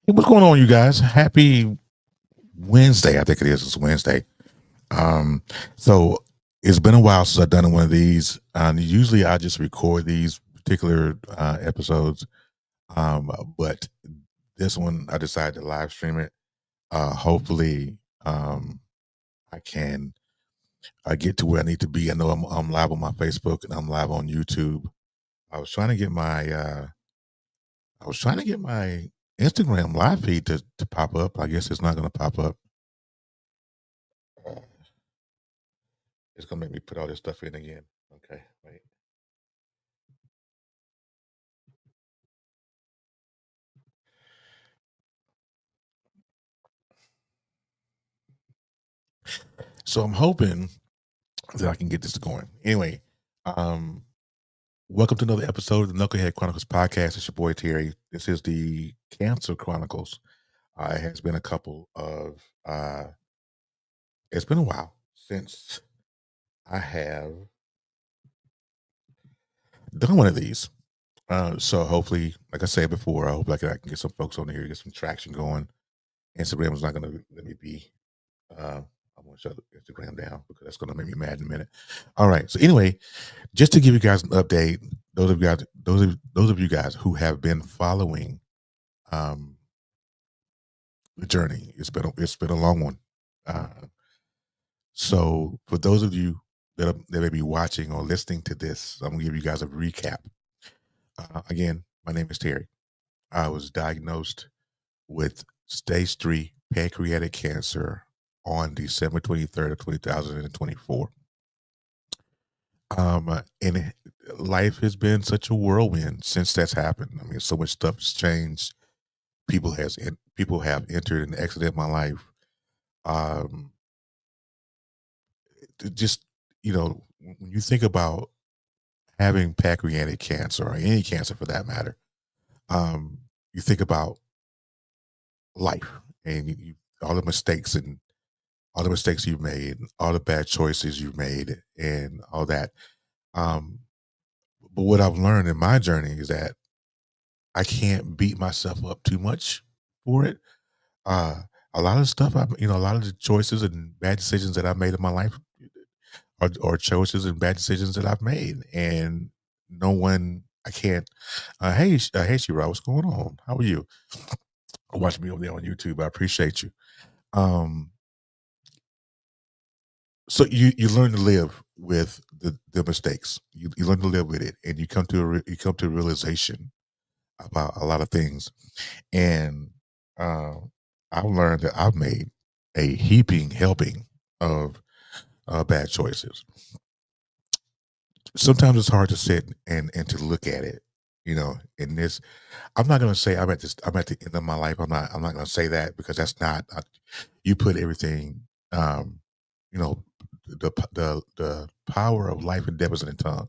Hey, what's going on, you guys? Happy Wednesday. I think it is. It's Wednesday. Um, so it's been a while since I've done one of these. Usually I just record these particular episodes. But this one I decided to live stream it. Hopefully, I can get to where I need to be. I know I'm live on my Facebook and I'm live on YouTube. I was trying to get my Instagram live feed to pop up. I guess it's not going to pop up. Uh, It's gonna make me put all this stuff in again. Okay, wait. So I'm hoping that I can get this going. Anyway, um, welcome to another episode of the Knucklehead Chronicles podcast. It's your boy Terry. This is the Cancer Chronicles. It has been a couple of it's been a while since I have done one of these. So hopefully, like I said before, I hope I can get some folks on here, get some traction going. Instagram is not gonna let me be. I'm gonna shut Instagram down because that's gonna make me mad in a minute. All right. So anyway, just to give you guys an update, those of you guys who have been following um, the journey, it's been a long one. Uh, so for those of you that may be watching or listening to this, I'm gonna give you guys a recap. Again, my name is Terry. I was diagnosed with stage 3 pancreatic cancer on December 23rd of 2024. And life has been such a whirlwind since that's happened. I mean, so much stuff has changed. People have entered and exited my life. Um, just when you think about having pancreatic cancer or any cancer for that matter, um, you think about life and all the mistakes and all the mistakes you've made, all the bad choices you've made, and all that. Um, but what I've learned in my journey is that I can't beat myself up too much for it. Uh, a lot of stuff a lot of the choices and bad decisions that I've made in my life are choices and bad decisions that I've made, and no one I can't. Hey, Shira, what's going on? How are you? Watch me over there on YouTube. I appreciate you. Um, so you learn to live with the mistakes. You learn to live with it, and you come to a realization about a lot of things. And uh, I've learned that I've made a heaping helping of bad choices. Sometimes it's hard to sit and to look at it, in this. I'm not going to say I'm at the end of my life. I'm not going to say that because that's not. You put everything. You know, the power of life and death is in the tongue.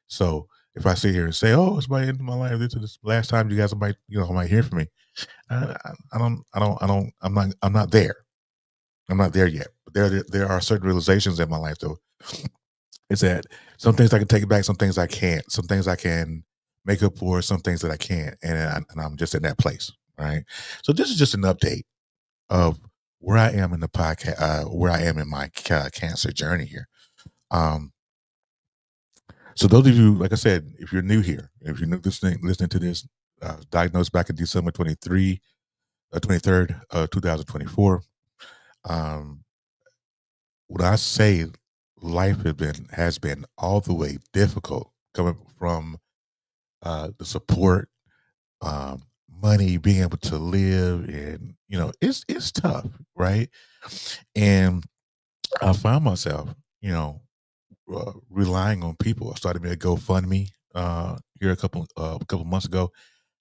So if I sit here and say, "Oh, it's my end of my life. This is the last time you guys might hear from me," I'm not there. I'm not there yet. But there are certain realizations in my life though. It's that some things I can take it back, some things I can't. Some things I can make up for, some things that I can't, and I'm just in that place, right? So this is just an update of where I am in the podcast, where I am in my cancer journey here. Um, so those of you, like I said, if you're new here, if you're new listening to this, diagnosed back in December 23rd, 2024. Um, when I say life has been all the way difficult coming from the support, money, being able to live, and it's tough, right? And I found myself, relying on people. I started me a GoFundMe here a couple months ago.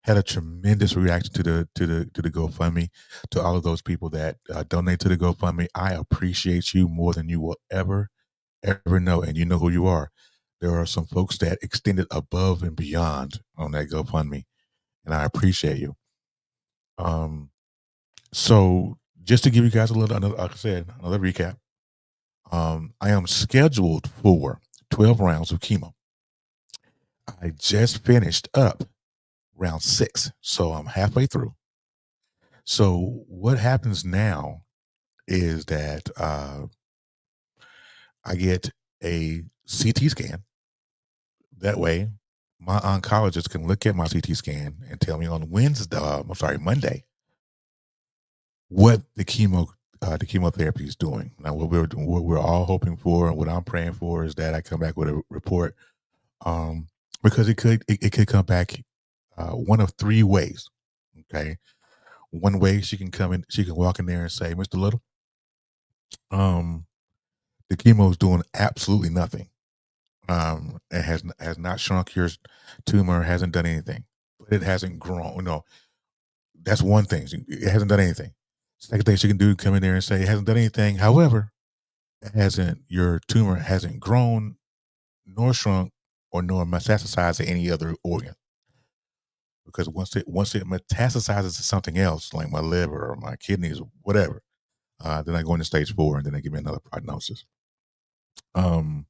Had a tremendous reaction to the GoFundMe. To all of those people that donate to the GoFundMe, I appreciate you more than you will ever know, and you know who you are. There are some folks that extended above and beyond on that GoFundMe, and I appreciate you. Um, so just to give you guys like I said, another recap. I am scheduled for 12 rounds of chemo. I just finished up round 6, so I'm halfway through. So what happens now is that I get a CT scan. That way, my oncologist can look at my CT scan and tell me on Wednesday, I'm sorry, Monday, what the chemotherapy is doing. Now, what we're all hoping for, and what I'm praying for, is that I come back with a report, um, because it could come back one of three ways. Okay, one way she can walk in there and say, "Mr. Little, um, the chemo is doing absolutely nothing. It has not shrunk your tumor, hasn't done anything, but it hasn't grown. No, that's one thing. It hasn't done anything. Second thing she can do, come in there and say it hasn't done anything. However, it hasn't your tumor hasn't grown nor shrunk or nor metastasized to any other organ. Because once it metastasizes to something else, like my liver or my kidneys or whatever, then I go into stage 4, and then they give me another prognosis. Um,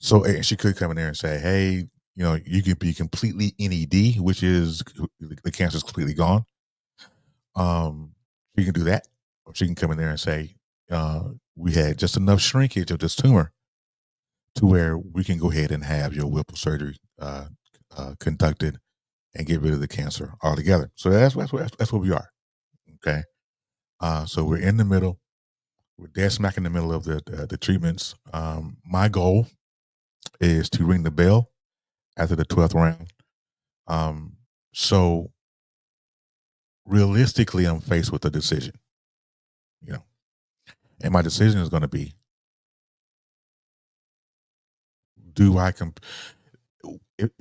so and she could come in there and say, "Hey, you could be completely NED, which is the cancer is completely gone." Um, she can do that, or she can come in there and say, "We had just enough shrinkage of this tumor to where we can go ahead and have your Whipple surgery conducted and get rid of the cancer altogether." So that's where we are. Okay, so we're in the middle. We're dead smack in the middle of the treatments. My goal is to ring the bell after the 12th round. Um, so realistically, I'm faced with a decision, you know, and my decision is going to be: do I it,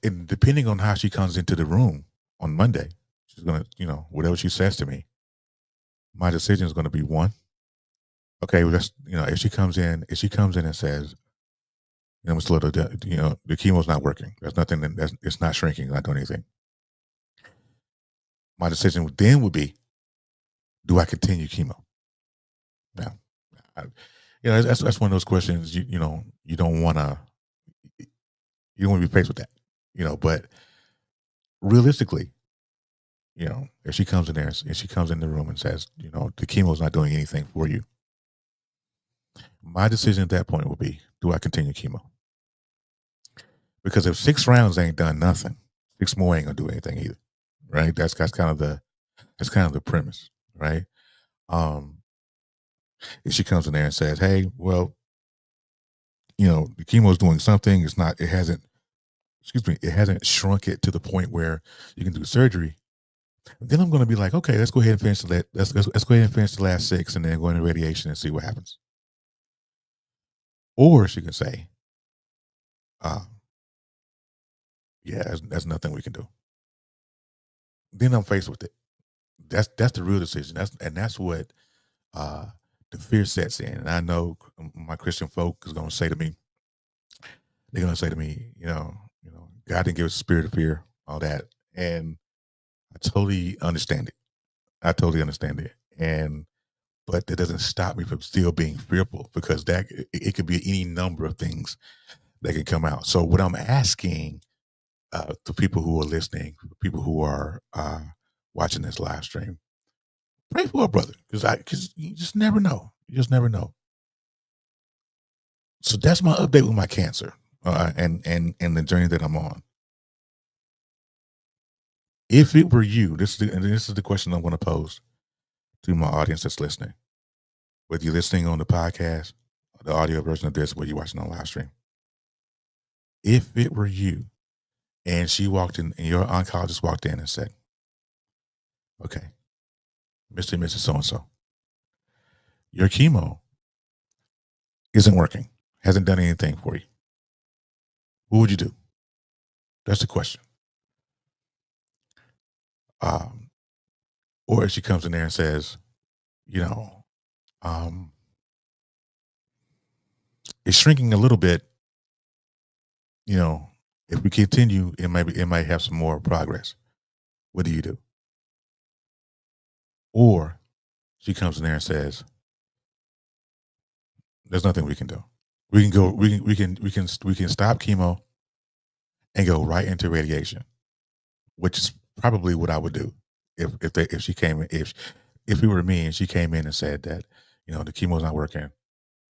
and depending on how she comes into the room on Monday, she's gonna, whatever she says to me, my decision is gonna be one. Okay, well, if she comes in and says, Mr. Little, the chemo's not working. There's nothing it's not shrinking, not doing anything. My decision then would be, do I continue chemo? Now, I, that's one of those questions you don't wanna you don't want to be faced with that. But realistically, if she comes in there and she comes in the room and says, the chemo is not doing anything for you, my decision at that point will be, do I continue chemo? Because if 6 rounds ain't done nothing, 6 more ain't gonna do anything either, right? That's kind of the premise, right? Um, if she comes in there and says, "Hey, well, the chemo is doing something. It's not. It hasn't. Excuse me. It hasn't shrunk it to the point where you can do surgery." Then I'm going to be like, "Okay, let's go ahead and finish let's go ahead and finish the last 6, and then go into radiation and see what happens." Or she can say, uh, "Yeah, that's nothing we can do." Then I'm faced with it. That's the real decision. That's what uh, the fear sets in. And I know my Christian folk is going to say to me, they're going to say to me, God didn't give us a spirit of fear, all that, and I totally understand it. I totally understand it, and but that doesn't stop me from still being fearful, because it could be any number of things that can come out. So what I'm asking to people who are listening, people who are watching this live stream, pray for a brother, because you just never know. You just never know. So that's my update with my cancer, and the journey that I'm on. If it were you, this is the question I'm going to pose to my audience that's listening. Whether you're listening on the podcast, or the audio version of this, whether you're watching on live stream. If it were you, and she walked in, and your oncologist walked in and said, "Okay, Mr. and Mrs. So and so, your chemo isn't working, hasn't done anything for you. What would you do?" That's the question. Um, or if she comes in there and says, you know, um, it's shrinking a little bit. You know, if we continue, it might have some more progress. What do you do? Or she comes in there and says, "There's nothing we can do. We can go. We can stop chemo and go right into radiation," which is probably what I would do if she came in if it were me and she came in and said that, the chemo's not working,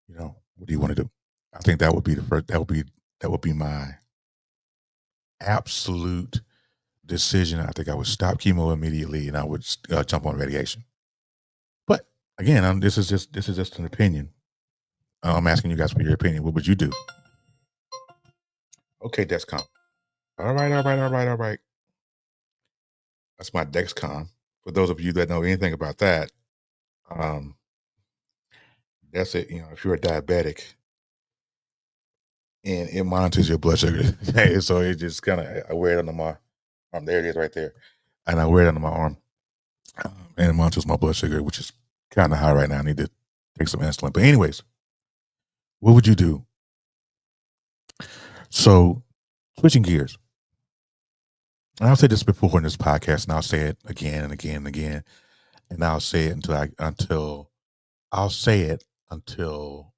what do you want to do? I think that would be the first. That would be my absolute decision. I think I would stop chemo immediately and I would jump on radiation. But again, this is just an opinion. I'm asking you guys for your opinion. What would you do? Okay, Dexcom. All right, all right, all right, all right. That's my Dexcom. For those of you that know anything about that, um, that's it. If you're a diabetic and it monitors your blood sugar, hey, so it just kind of I wear it under my arm. There it is, right there, and I wear it under my arm, and it monitors my blood sugar, which is kind of high right now. I need to take some insulin. But anyways, what would you do? So, switching gears, and I've said this before in this podcast, and I'll say it again and again and again, and I'll say it until I'll say it until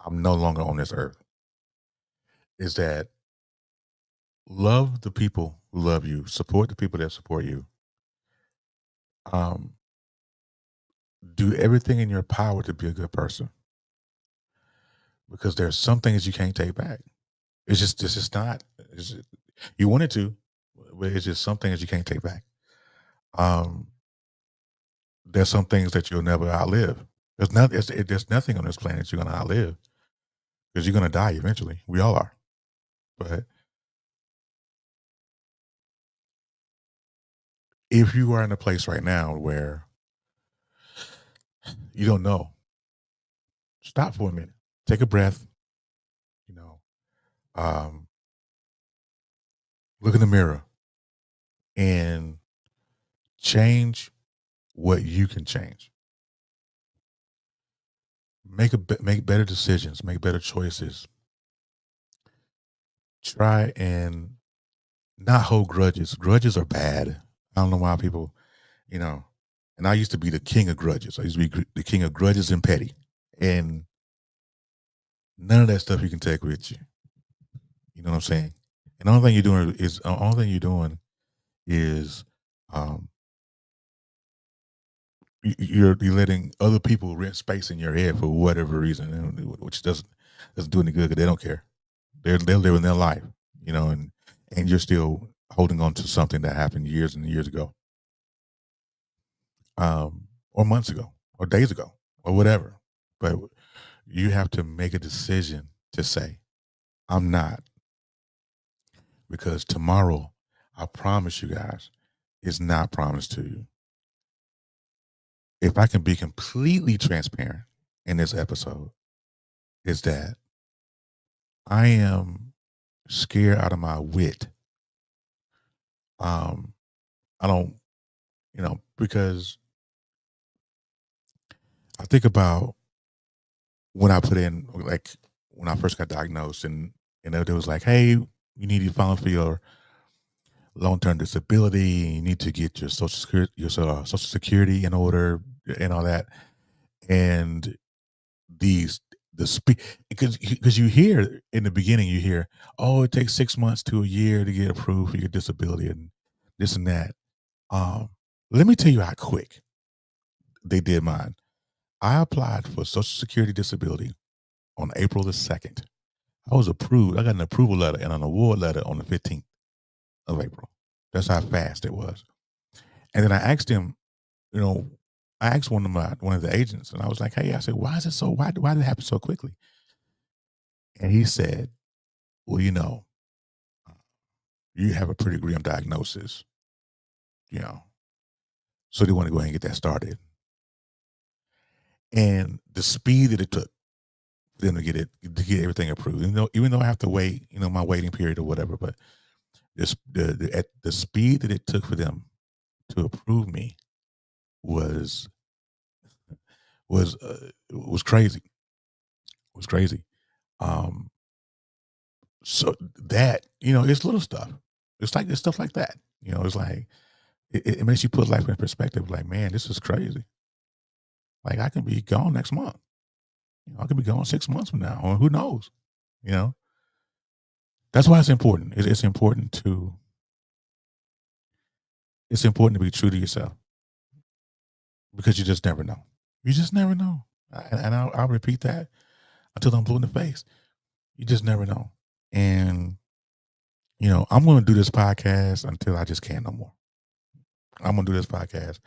I'm no longer on this earth. Is that love the people who love you, support the people that support you, um, do everything in your power to be a good person, because there's some things you can't take back. It's just not. You wanted to, but it's just some things you can't take back. Um, there's some things that you'll never outlive. There's nothing on this planet you're gonna outlive because you're gonna die eventually. We all are. But if you are in a place right now where you don't know, stop for a minute, take a breath, you know, um, look in the mirror and change what you can change. Make better decisions, make better choices. Try and not hold grudges. Grudges are bad. I don't know why people, you know. And I used to be the king of grudges. I used to be the king of grudges and petty. And none of that stuff you can take with you. You know what I'm saying? And the only thing you're doing is um, you're letting other people rent space in your head for whatever reason, which doesn't do any good because they don't care. They're living their life, and you're still holding on to something that happened years and years ago, or months ago, or days ago, or whatever. But you have to make a decision to say, "I'm not," because tomorrow, I promise you guys, is not promised to you. If I can be completely transparent in this episode, is that I am scared out of my wit. Um, I don't, because I think about when I put in, like, when I first got diagnosed, and it was like, hey, you need to file for your long term disability. You need to get your social security in order and all that. And these the speed, because you hear in the beginning, you hear, oh, it takes 6 months to a year to get approved for your disability and this and that. Um, Let me tell you how quick they did mine. I applied for Social Security disability on April the 2nd. I was approved. I got an approval letter and an award letter on the 15th of April. That's how fast it was. And then I asked him, you know, I asked one of the agents, and I was like, "Hey," I said, "Why is it so? Why did it happen so quickly?" And he said, "Well, you have a pretty grim diagnosis, you know, so they want to go ahead and get that started." And the speed that it took for them to get everything approved, even though I have to wait, my waiting period or whatever, but at the speed that it took for them to approve me was was crazy. Was crazy. Um, so that, it's little stuff. It's stuff like that. It's like it makes you put life in perspective. Like, man, this is crazy. Like, I can be gone next month. I could be gone 6 months from now, or who knows? You know, that's why it's important. It's important it's important to be true to yourself because you just never know. You just never know. And I'll repeat that until I'm blue in the face. You just never know. And, I'm going to do this podcast until I just can't no more. I'm going to do this podcast.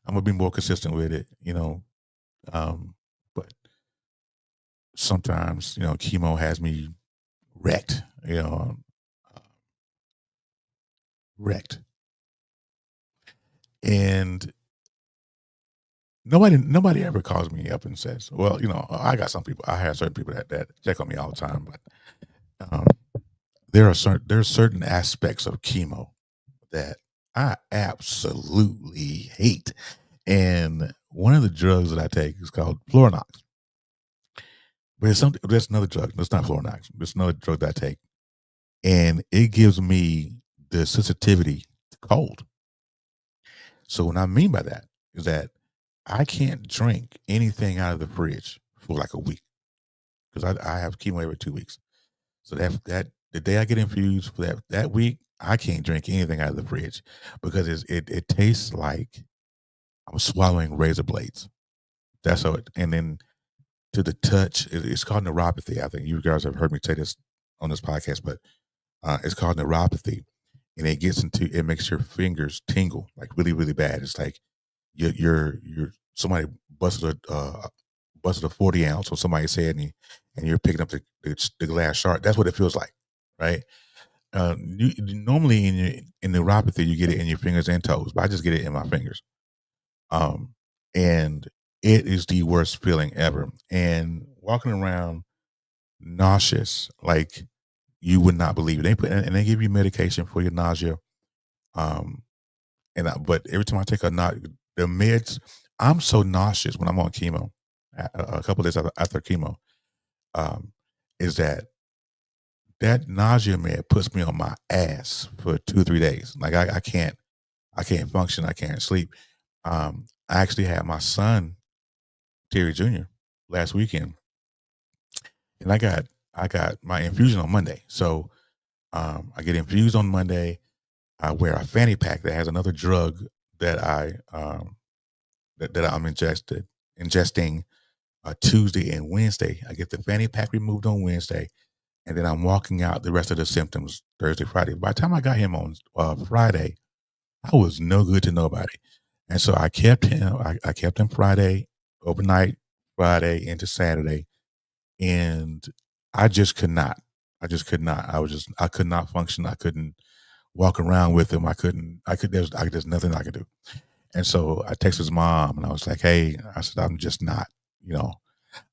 I'm going to be more consistent with it, Um, but sometimes, chemo has me wrecked, uh, wrecked. And nobody ever calls me up and says, well, I got some people, I have certain people that check on me all the time, but um, there's certain aspects of chemo that I absolutely hate. And one of the drugs that I take is called Florinox. But it's something there's another drug. It's not Florinox. It's another drug that I take. And it gives me the sensitivity to cold. So what I mean by that is that I can't drink anything out of the fridge for like a week because I have chemo every 2 weeks. So that the day I get infused for that week, I can't drink anything out of the fridge because it tastes like I'm swallowing razor blades. That's how it. And then to the touch, it's called neuropathy. I think you guys have heard me say this on this podcast, but it's called neuropathy, and it makes your fingers tingle like really really bad. It's like you're somebody busted a 40 ounce or somebody said, and you're picking up the glass shard. That's what it feels like, right? Normally in neuropathy you get it in your fingers and toes, but I just get it in my fingers. And it is the worst feeling ever. And walking around nauseous, like you would not believe it. They give you medication for your nausea. Um, but every time I take the meds, I'm so nauseous when I'm on chemo. A couple days after chemo, um, is that nausea med puts me on my ass for 2 or 3 days. Like I can't function. I can't sleep. I actually had my son Terry Jr. last weekend, and I got my infusion on Monday. So I get infused on Monday. I wear a fanny pack that has another drug that I'm ingesting Tuesday and Wednesday. I get the fanny pack removed on Wednesday, and then I'm walking out the rest of the symptoms Thursday, Friday. By the time I got him on Friday, I was no good to nobody, and so I kept him. I kept him Friday overnight, Friday into Saturday, and I just could not. I just could not. I could not function. I couldn't walk around with him. I couldn't. I could. There's nothing I could do. And so I texted his mom, and I was like, "Hey," I said, "I'm just not. You know,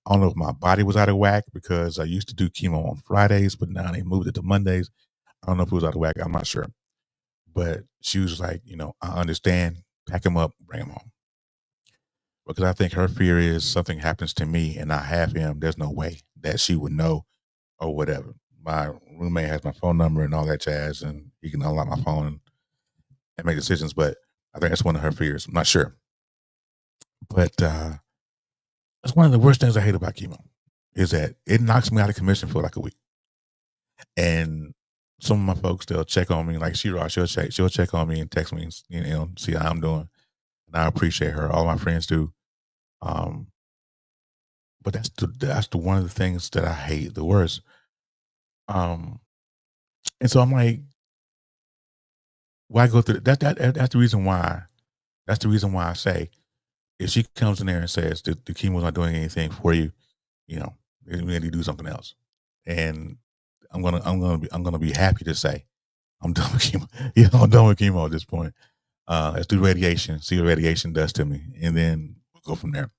I don't know if my body was out of whack because I used to do chemo on Fridays, but now they moved it to Mondays. I don't know if it was out of whack. I'm not sure." But she was like, "I understand. Pack him up, bring him home." Because I think her fear is something happens to me and I have him. There's no way that she would know or whatever. My roommate has my phone number and all that jazz, and he can unlock my phone and make decisions. But I think that's one of her fears. I'm not sure, but that's one of the worst things I hate about chemo is that it knocks me out of commission for like a week. And some of my folks they'll check on me, like she'll check on me and text me, and see how I'm doing, and I appreciate her. All my friends do. Um, but that's the one of the things that I hate the worst. Um, and so I'm like, why go through that's the reason why. That's the reason why I say if she comes in there and says the chemo's not doing anything for you, you know, we need to do something else. And I'm gonna be happy to say I'm done with chemo. I'm done with chemo at this point. Let's do radiation, see what radiation does to me, and then we'll go from there.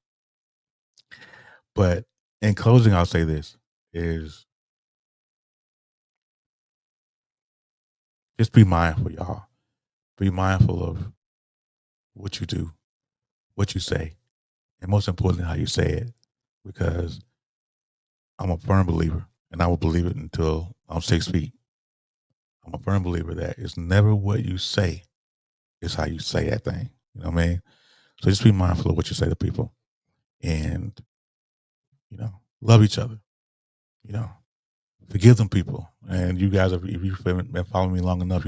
But in closing, I'll say this is just be mindful, y'all. Be mindful of what you do, what you say, and most importantly, how you say it. Because I'm a firm believer, and I will believe it until I'm 6 feet. I'm a firm believer that it's never what you say, it's how you say that thing. You know what I mean? So just be mindful of what you say to people and, love each other, you know, forgive them people. And you guys, if you've been following me long enough,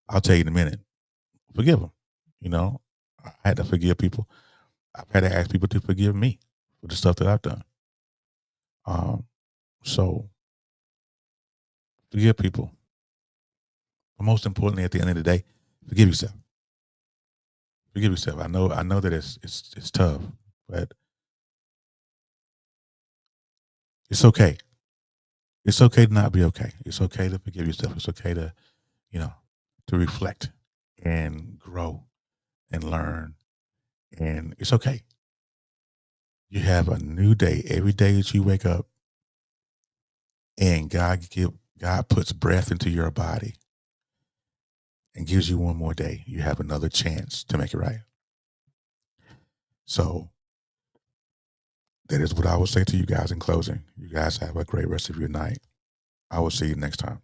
I'll tell you in a minute forgive them. You know, I had to forgive people. I've had to ask people to forgive me for the stuff that I've done. Um, so forgive people. But most importantly, at the end of the day, forgive yourself. Forgive yourself. I know that it's tough, but it's okay. It's okay to not be okay. It's okay to forgive yourself. It's okay to, you know, to reflect and grow and learn. And it's okay. You have a new day every day that you wake up, and God puts breath into your body and gives you one more day. You have another chance to make it right. So that is what I would say to you guys in closing. You guys have a great rest of your night. I will see you next time.